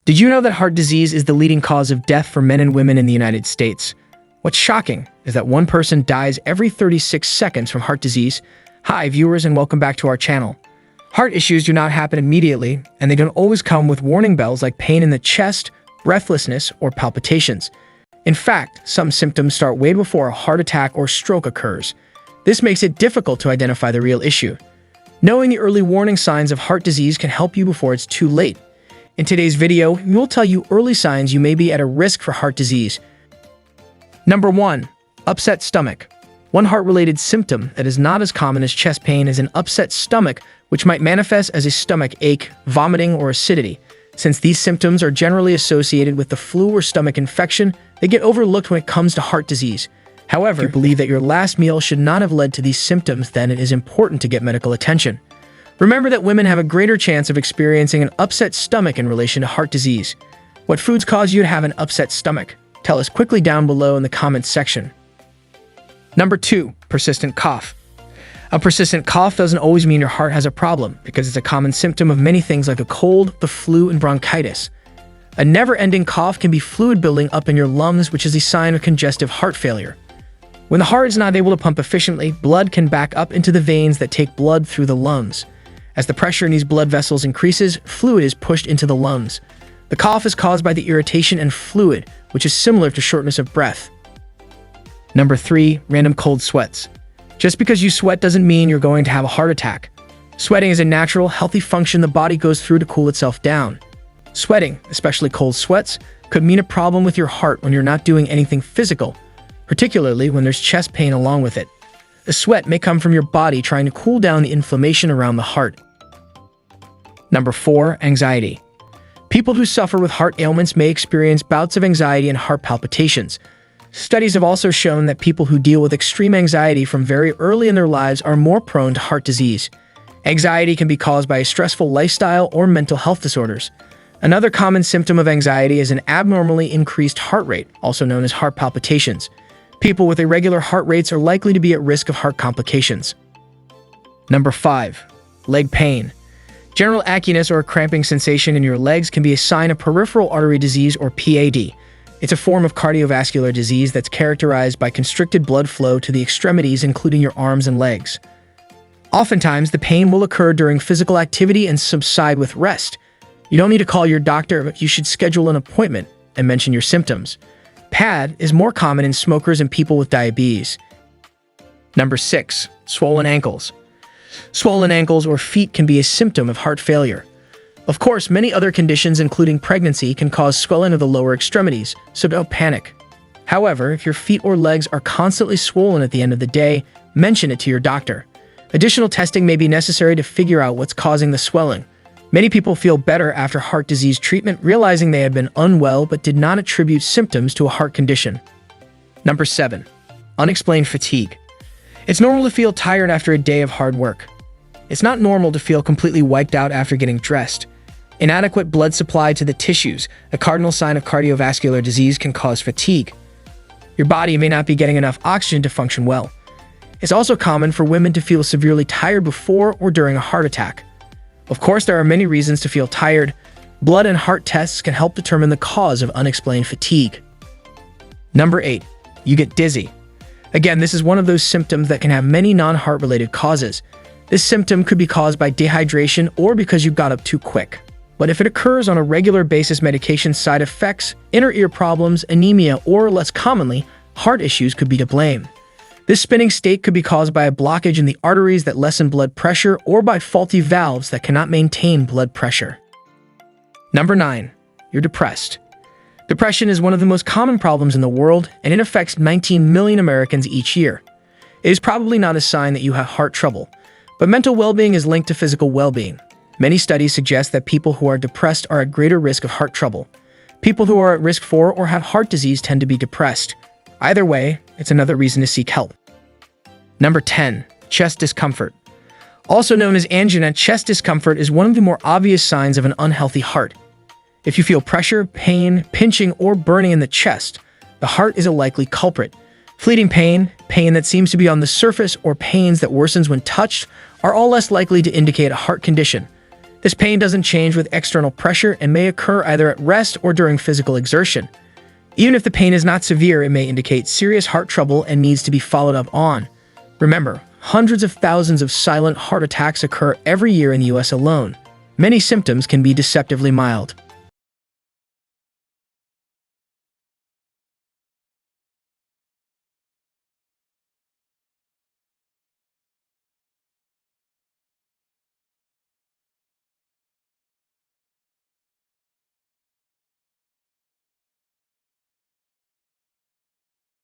Did you know that heart disease is the leading cause of death for men and women in the United States? What's shocking is that one person dies every 36 seconds from heart disease. Hi, viewers, and welcome back to our channel. Heart issues do not happen immediately, and they don't always come with warning bells like pain in the chest, breathlessness, or palpitations. In fact, some symptoms start way before a heart attack or stroke occurs. This makes it difficult to identify the real issue. Knowing the early warning signs of heart disease can help you before it's too late. In today's video, we will tell you early signs you may be at a risk for heart disease. Number 1. Upset stomach. One heart-related symptom that is not as common as chest pain is an upset stomach, which might manifest as a stomach ache, vomiting, or acidity. Since these symptoms are generally associated with the flu or stomach infection, they get overlooked when it comes to heart disease. However, if you believe that your last meal should not have led to these symptoms, then it is important to get medical attention. Remember that women have a greater chance of experiencing an upset stomach in relation to heart disease. What foods cause you to have an upset stomach? Tell us quickly down below in the comments section. Number 2. Persistent cough. A persistent cough doesn't always mean your heart has a problem, because it's a common symptom of many things like a cold, the flu, and bronchitis. A never-ending cough can be fluid building up in your lungs, which is a sign of congestive heart failure. When the heart is not able to pump efficiently, blood can back up into the veins that take blood through the lungs. As the pressure in these blood vessels increases, fluid is pushed into the lungs. The cough is caused by the irritation and fluid, which is similar to shortness of breath. Number 3. Random cold sweats. Just because you sweat doesn't mean you're going to have a heart attack. Sweating is a natural, healthy function the body goes through to cool itself down. Sweating, especially cold sweats, could mean a problem with your heart when you're not doing anything physical, particularly when there's chest pain along with it. The sweat may come from your body trying to cool down the inflammation around the heart. Number 4. Anxiety. People who suffer with heart ailments may experience bouts of anxiety and heart palpitations. Studies have also shown that people who deal with extreme anxiety from very early in their lives are more prone to heart disease. Anxiety can be caused by a stressful lifestyle or mental health disorders. Another common symptom of anxiety is an abnormally increased heart rate, also known as heart palpitations. People with irregular heart rates are likely to be at risk of heart complications. Number 5. Leg pain. General achiness or a cramping sensation in your legs can be a sign of peripheral artery disease or PAD. It's a form of cardiovascular disease that's characterized by constricted blood flow to the extremities, including your arms and legs. Oftentimes, the pain will occur during physical activity and subside with rest. You don't need to call your doctor, but you should schedule an appointment and mention your symptoms. PAD is more common in smokers and people with diabetes. Number 6. Swollen ankles. Swollen ankles or feet can be a symptom of heart failure. Of course, many other conditions, including pregnancy, can cause swelling of the lower extremities, so don't panic. However, if your feet or legs are constantly swollen at the end of the day, mention it to your doctor. Additional testing may be necessary to figure out what's causing the swelling. Many people feel better after heart disease treatment, realizing they had been unwell but did not attribute symptoms to a heart condition. Number 7. Unexplained fatigue. It's normal to feel tired after a day of hard work. It's not normal to feel completely wiped out after getting dressed. Inadequate blood supply to the tissues, a cardinal sign of cardiovascular disease, can cause fatigue. Your body may not be getting enough oxygen to function well. It's also common for women to feel severely tired before or during a heart attack. Of course, there are many reasons to feel tired. Blood and heart tests can help determine the cause of unexplained fatigue. Number 8. You get dizzy. Again, this is one of those symptoms that can have many non-heart related causes. This symptom could be caused by dehydration or because you got up too quick. But if it occurs on a regular basis, medication side effects, inner ear problems, anemia, or less commonly, heart issues could be to blame. This spinning state could be caused by a blockage in the arteries that lessen blood pressure or by faulty valves that cannot maintain blood pressure. Number 9. You're depressed. Depression is one of the most common problems in the world, and it affects 19 million Americans each year. It is probably not a sign that you have heart trouble, but mental well-being is linked to physical well-being. Many studies suggest that people who are depressed are at greater risk of heart trouble. People who are at risk for or have heart disease tend to be depressed. Either way, it's another reason to seek help. Number 10. Chest discomfort. Also known as angina, chest discomfort is one of the more obvious signs of an unhealthy heart. If you feel pressure, pain, pinching, or burning in the chest, the heart is a likely culprit. Fleeting pain, pain that seems to be on the surface, or pains that worsens when touched are all less likely to indicate a heart condition. This pain doesn't change with external pressure and may occur either at rest or during physical exertion. Even if the pain is not severe, it may indicate serious heart trouble and needs to be followed up on. Remember, hundreds of thousands of silent heart attacks occur every year in the US alone. Many symptoms can be deceptively mild.